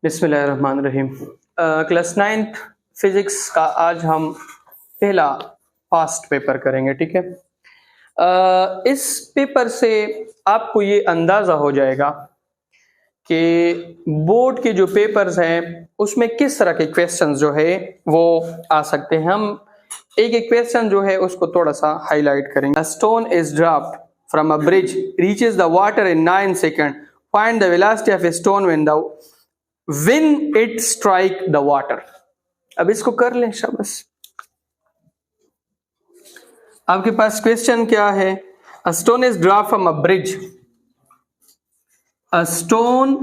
बिस्मिल्लाहिर्रहमानिर्रहीम। Class 9th physics का आज हम पहला फास्ट पेपर करेंगे, ठीक है। इस पेपर से आपको ये अंदाज़ा हो जाएगा कि बोर्ड के जो पेपर्स हैं उसमें किस तरह के क्वेश्चन जो है वो आ सकते हैं। हम एक एक क्वेश्चन जो है उसको थोड़ा सा हाईलाइट करेंगे। Stone is dropped from a bridge reaches the water in 9 second, find the velocity of a stone when it strike the water। अब इसको कर लें शाबाश। आपके पास क्वेश्चन क्या है? A stone is dropped from a bridge। A stone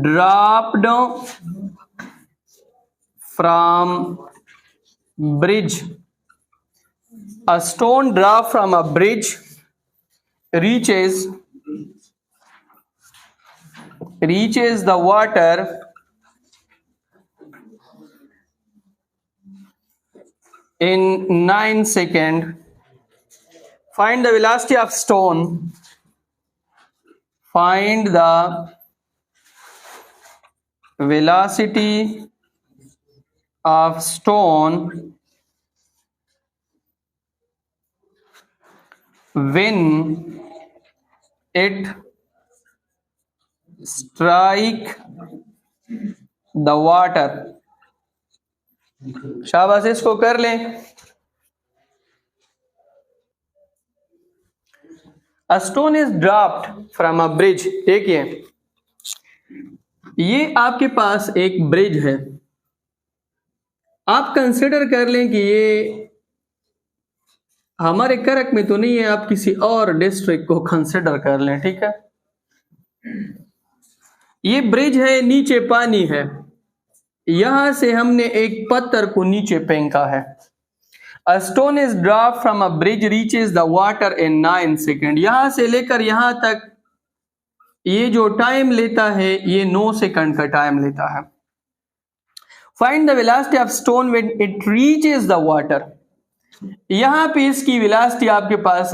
dropped from bridge। A stone dropped from a bridge reaches the water in 9 seconds। Find the velocity of stone। Find the velocity of stone when it strike the water। शाबाश, इसको कर लें। A stone is dropped from a bridge। देखिए ये आपके पास एक bridge है। आप कंसिडर कर लें कि ये हमारे करक में तो नहीं है, आप किसी और डिस्ट्रिक्ट को कंसिडर कर लें, ठीक है। ये ब्रिज है, नीचे पानी है, यहां से हमने एक पत्थर को नीचे फेंका है। A stone is dropped from a bridge reaches the water in 9 seconds। यहां से लेकर यहां तक ये जो टाइम लेता है ये 9 सेकंड का टाइम लेता है। Find the velocity of stone when it reaches the water। यहां पे इसकी वेलोसिटी आपके पास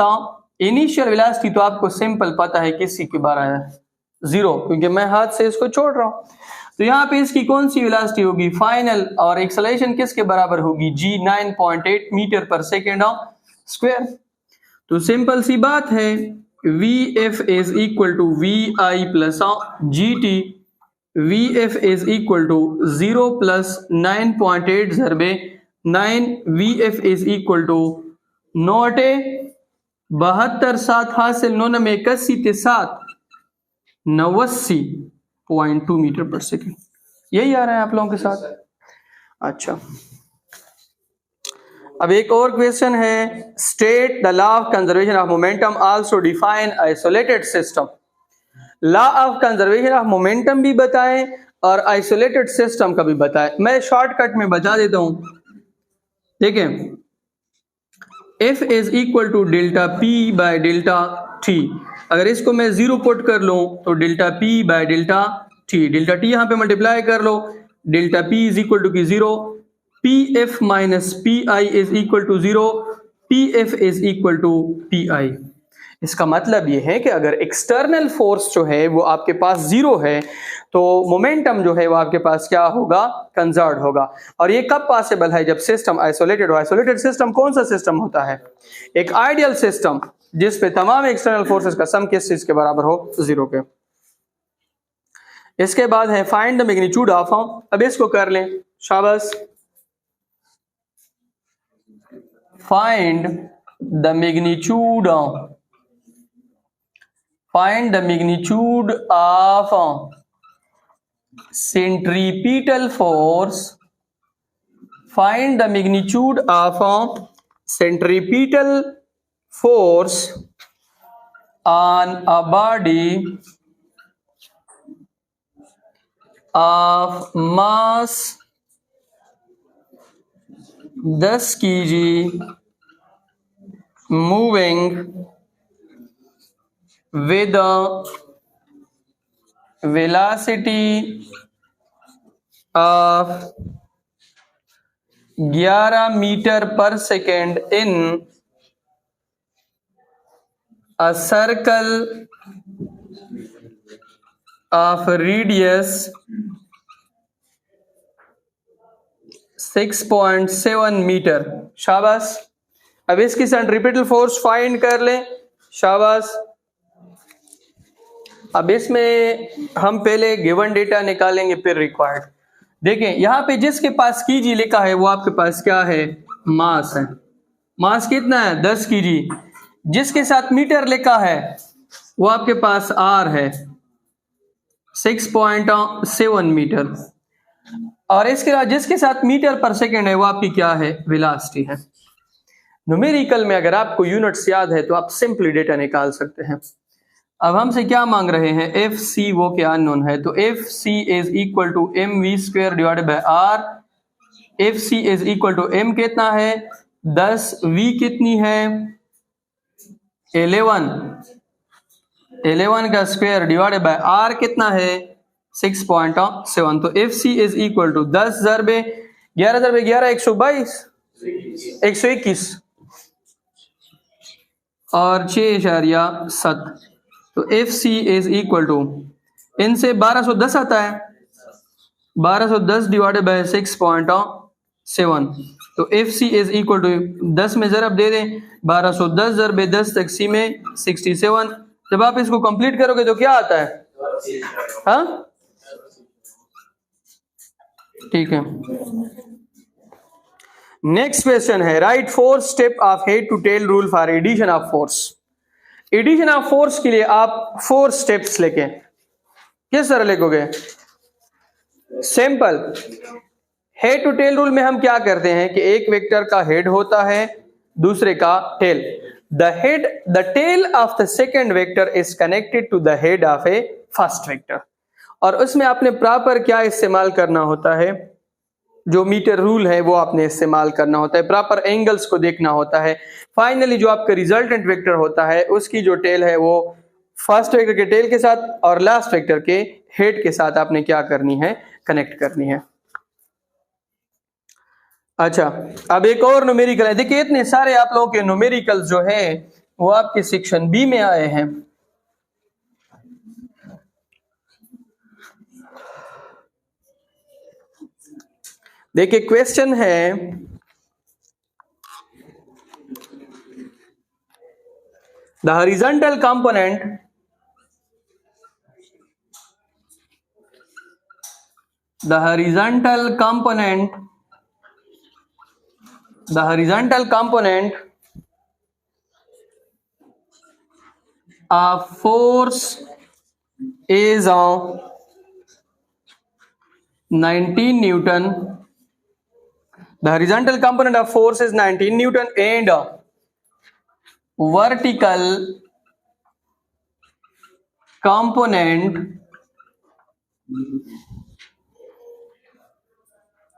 इनिशियल वेलोसिटी तो आपको सिंपल पता है किसी के बारे में, 0, क्योंकि मैं हाथ से इसको छोड़ रहा हूं। तो यहाँ पे इसकी कौन सी वेलोसिटी होगी फाइनल, और एक्सेलरेशन किसके बराबर होगी? g 9.8 metre per second square. तो सिंपल सी बात है, vf is equal to vi plus gt। vf is equal to 0 plus 9.8 ज़रबे 9। vf इज इक्वल टू 72 7 हासिल 9 में 81 7 89.2 मीटर पर सेकेंड। यही आ रहा है आप लोगों के साथ। अच्छा, अब एक और क्वेश्चन है, state the law of conservation of momentum also define isolated system. Law of conservation of momentum भी बताएं और आइसोलेटेड सिस्टम का भी बताएं। मैं शॉर्टकट में बता देता हूं, देखें, F is equal to delta P by delta T। अगर इसको मैं 0 पुट कर लूं तो delta P by delta T, delta T यहां पे मल्टीप्लाई कर लो, delta P is equal to की 0, PF minus PI is equal to 0, PF is equal to PI। इसका मतलब ये है कि अगर एक्सटर्नल फोर्स जो है वो आपके पास 0 है तो मोमेंटम जो है वो आपके पास क्या होगा? कंजर्व होगा। और ये कब पॉसिबल है? जब सिस्टम आइसोलेटेड हो। आइसोलेटेड सिस्टम कौन सा सिस्टम होता है? एक आइडियल सिस्टम जिस पे तमाम एक्सटर्नल फोर्सेस का सम किस चीज के बराबर हो? 0 के। इसके बाद है फाइंड द मैग्नीट्यूड ऑफ। अब इसको कर लें, शाबाश। Find the magnitude of centripetal force। Find the magnitude of centripetal force on a body of mass 10 kg moving with a velocity of 11 metre per second in a circle of radius 6.7 metre. शाबाश। अब इसकी centripetal force find कर ले। शाबाश। अब इसमें हम पहले गिवन डेटा निकालेंगे फिर रिक्वायर्ड। देखें यहां पे जिसके पास केजी लिखा है वो आपके पास क्या है, मास है। मास कितना है, 10 केजी। जिसके साथ मीटर लिखा है वो आपके पास आर है, 6.7 मीटर। और इसके बाद जिसके साथ मीटर पर सेकेंड है वो आपकी क्या है, वेलोसिटी है। न्यूमेरिकल में अगर आपको यूनिट्स याद है तो आप सिंपली डेटा निकाल सकते हैं। अब हमसे क्या मांग रहे हैं, एफ सी वो क्या अननोन है, तो F C is equal to M V square divided by R. F C is equal to M कितना है 10, वी कितनी है 11 का स्क्वायर डिवाइडेड बाय आर कितना है 6.7। तो F C is equal to 10 ज़रबे 11 ज़रबे 11 122 121 और 6.7। तो F C is equal to इनसे 1210 आता है, 1210 डिवाइडेड बाय 6.7। तो F C is equal to 10 में ज़रब दे दें, 1210 ज़रबे 10 तक़सीम में 67। जब आप इसको कंप्लीट करोगे तो क्या आता है, हाँ ठीक है। नेक्स्ट क्वेश्चन है, write 4 step of head to tail rule for addition of force. Addition of force के लिए आप 4 स्टेप्स लेके किस तरह लिखोगे, simple. Head to tail rule में हम क्या करते हैं कि एक वेक्टर का हेड होता है, दूसरे का tail. The tail of the second vector is connected to the head of a first vector. और उसमें आपने प्रॉपर क्या इस्तेमाल करना होता है, जो मीटर रूल है वो आपने इस्तेमाल करना होता है, प्रॉपर एंगल्स को देखना होता है। फाइनली जो आपका रिजल्टेंट वेक्टर होता है उसकी जो टेल है वो फर्स्ट वेक्टर के टेल के साथ और लास्ट वेक्टर के हेड के साथ आपने क्या करनी है, कनेक्ट करनी है। अच्छा, अब एक और न्यूमेरिकल है। देखिए इतने सारे आप लोगों के न्यूमेरिकल जो है वो आपके सेक्शन बी में आए हैं। देखिए क्वेश्चन है, the horizontal component of force is 19 Newton. The horizontal component of force is 19 Newton and vertical component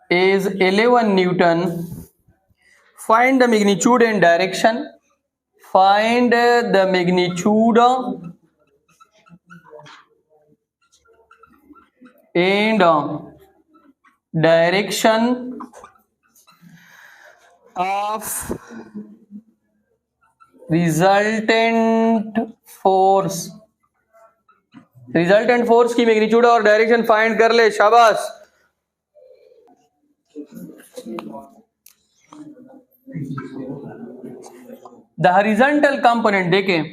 is 11 Newton. Find the magnitude and direction. Find the magnitude and direction of resultant force। Resultant force की magnitude और direction find कर ले। शाबाश। The horizontal component देखें,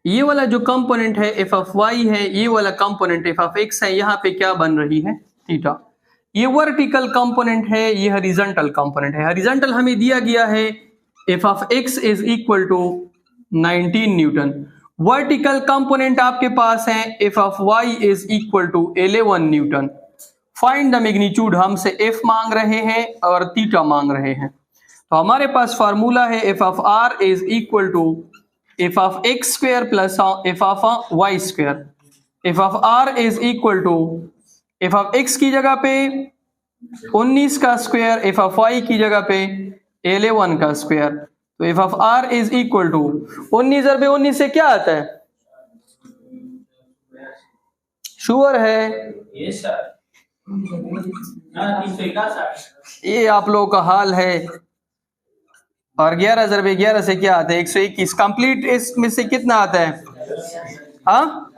ये वाला जो component है एफ ऑफ वाई है, ये वाला कंपोनेंट एफ ऑफ एक्स है, यहां पे क्या बन रही है, थीटा। ये वर्टिकल कंपोनेंट है, ये हॉरिजॉन्टल कंपोनेंट है। हॉरिजॉन्टल हमें दिया गया है F of X is equal to 19 newton. Vertical component आपके पास है F of Y is equal to 11 newton. Find the magnitude, हमसे एफ मांग रहे हैं और थीटा मांग रहे हैं। तो हमारे पास फार्मूला है F of R is equal to F of X square plus F of Y square. F of R is equal to F of X की जगह पे 19 का स्क्वायर, एफ ऑफ वाई की जगह पे 11 का स्क्वायर। तो F of R is equal to 19 ज़रबे 19 से क्या आता है, श्योर है? Yes sir. ये आप लोगों का हाल है। और 11 ज़रब 11 से क्या आता है? 121। कंप्लीट इसमें से कितना आता है? हाँ,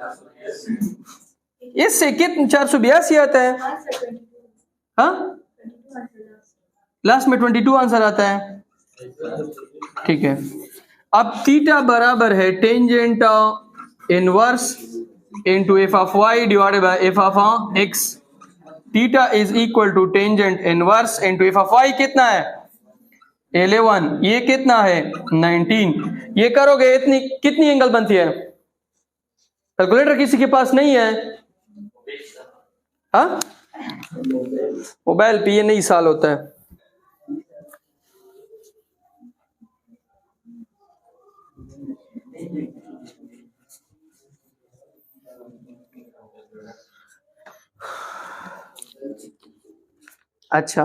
इससे कितना? 482 आता है। हाँ, लास्ट में 22 आंसर आता है। ठीक है, अब थीटा बराबर है tangent inverse into F of Y divided by F of X. Theta is equal to tangent inverse into F of Y कितना है? 11। ये कितना है? 19। ये करोगे इतनी कितनी एंगल बनती है? कैलकुलेटर किसी के पास नहीं है? हाँ, मोबाइल पे ये नहीं साल होता है। अच्छा,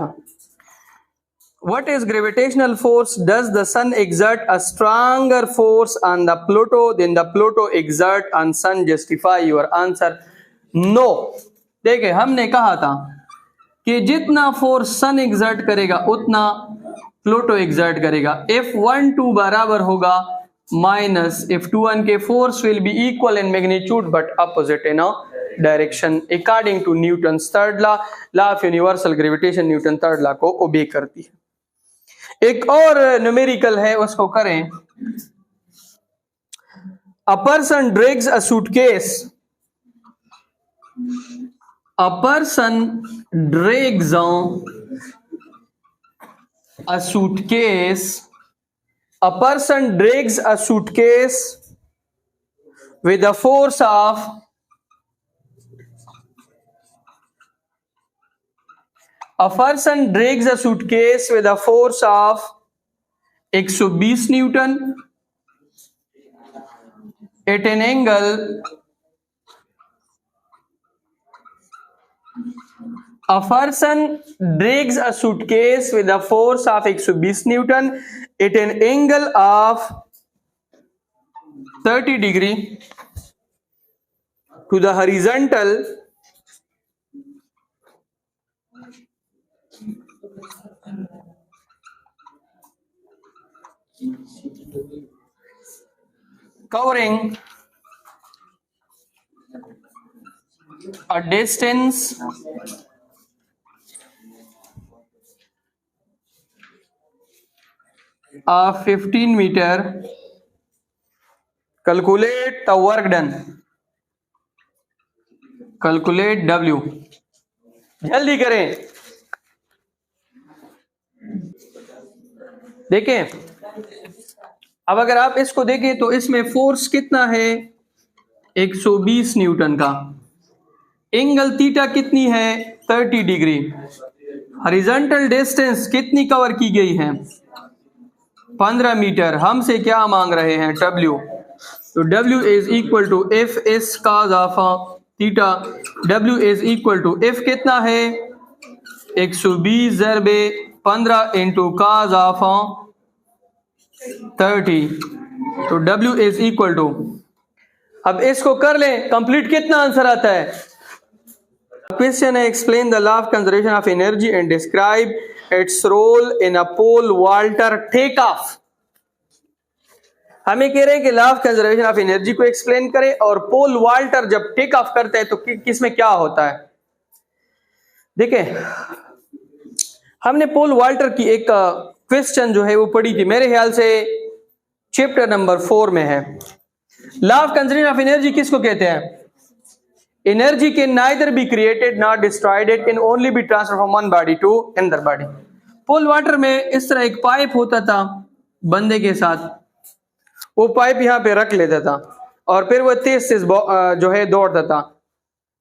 what is gravitational force? Does the sun exert a stronger force on the Pluto than the Pluto exert on sun? Justify your answer. No. देखिए, हमने कहा था कि जितना फोर्स सन एग्जर्ट करेगा उतना प्लूटो एग्जर्ट करेगा। F12 बराबर होगा माइनस F21 के। Force will be equal in magnitude but opposite in direction according to Newton's third law. Law of universal gravitation Newton third law को ओबे करती है। एक और न्यूमेरिकल है, उसको करें। A person drags a suitcase. A person drags a suitcase. A person drags a suitcase with the force of a person drags a suitcase with a force of 120 Newton at an angle A person drags a suitcase with a force of 120 Newton at an angle of 30 degree to the horizontal covering a distance of 15 meter. Calculate the work done. Calculate W. जल्दी करें। देखें, अब अगर आप इसको देखें तो इसमें फोर्स कितना है? 120 न्यूटन का। एंगल थीटा कितनी है? 30 डिग्री। हॉरिजॉन्टल डिस्टेंस कितनी कवर की गई है? 15 मीटर। हमसे क्या मांग रहे हैं? W। तो W is equal to F S cos of theta. W is equal to F कितना है? 120 ज़रबे 15 इंटू काज ऑफ 30। तो W इज इक्वल टू, अब इसको कर लें कंप्लीट, कितना आंसर आता है? क्वेश्चन है explain the law of conservation of energy and describe its role in a pole vaulter take off. हमें कह रहे हैं कि law of conservation of energy को एक्सप्लेन करें और पोल वाल्टर जब टेक ऑफ करता है तो किसमें क्या होता है। देखिए, हमने पोल वाल्टर की एक क्वेश्चन जो है वो पढ़ी थी, मेरे ख्याल से चैप्टर नंबर 4 में है। Law of conservation of energy किसको कहते हैं? Energy can neither be created not destroyed, it can only be transfer from one body to another body. Pole vaulter में इस तरह एक पाइप होता था बंदे के साथ, वो पाइप यहाँ पे रख लेता था और फिर वो तेज तेज जो है दौड़ता था।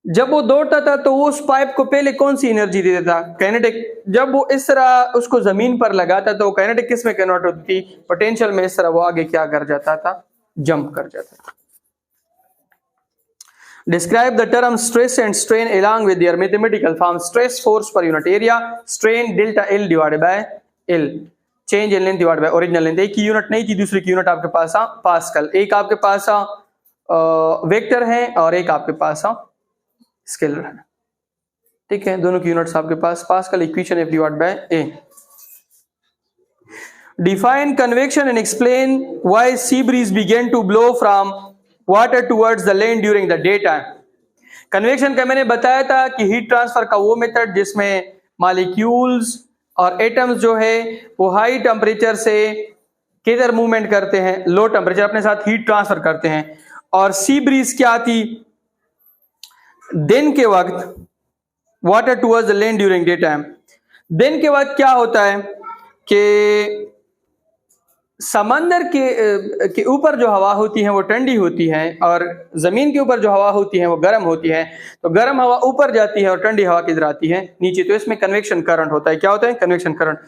जब वो दौड़ता था तो वो उस पाइप को पहले कौन सी एनर्जी देता था? काइनेटिक। जब वो इस तरह उसको जमीन पर लगाता तो काइनेटिक किस में कन्वर्ट होती थी? पोटेंशियल में। इस तरह वो आगे क्या कर जाता था? जंप कर जाता था। Describe the term stress and strain along with their mathematical form. Stress force per unit area, strain delta L divided by L, change in length divided by original length। एक की यूनिट नहीं थी, दूसरी की unit आपके पास pascal. एक आपके पास वेक्टर है और एक आपके पास स्केलर है। ठीक है, दोनों की यूनिट्स आपके पास pascal. Equation F divide by A। Define convection and explain why sea breeze began to blow from water towards the land during the daytime. Convection का मैंने बताया था कि हीट ट्रांसफर का वो मेथड जिसमें मॉलिक्यूल्स और एटम्स जो है वो हाई टेम्परेचर से किधर मूवमेंट करते हैं, लो टेम्परेचर, अपने साथ हीट ट्रांसफर करते हैं। और सी ब्रीज क्या आती दिन के वक्त, water towards the land during day time. दिन के वक्त क्या होता है कि समंदर के ऊपर जो हवा होती है वो ठंडी होती है और जमीन के ऊपर जो हवा होती है वो गर्म होती है। तो गर्म हवा ऊपर जाती है और ठंडी हवा किधर आती है, नीचे। तो इसमें कन्वेक्शन करंट होता है। क्या होता है? Convection current.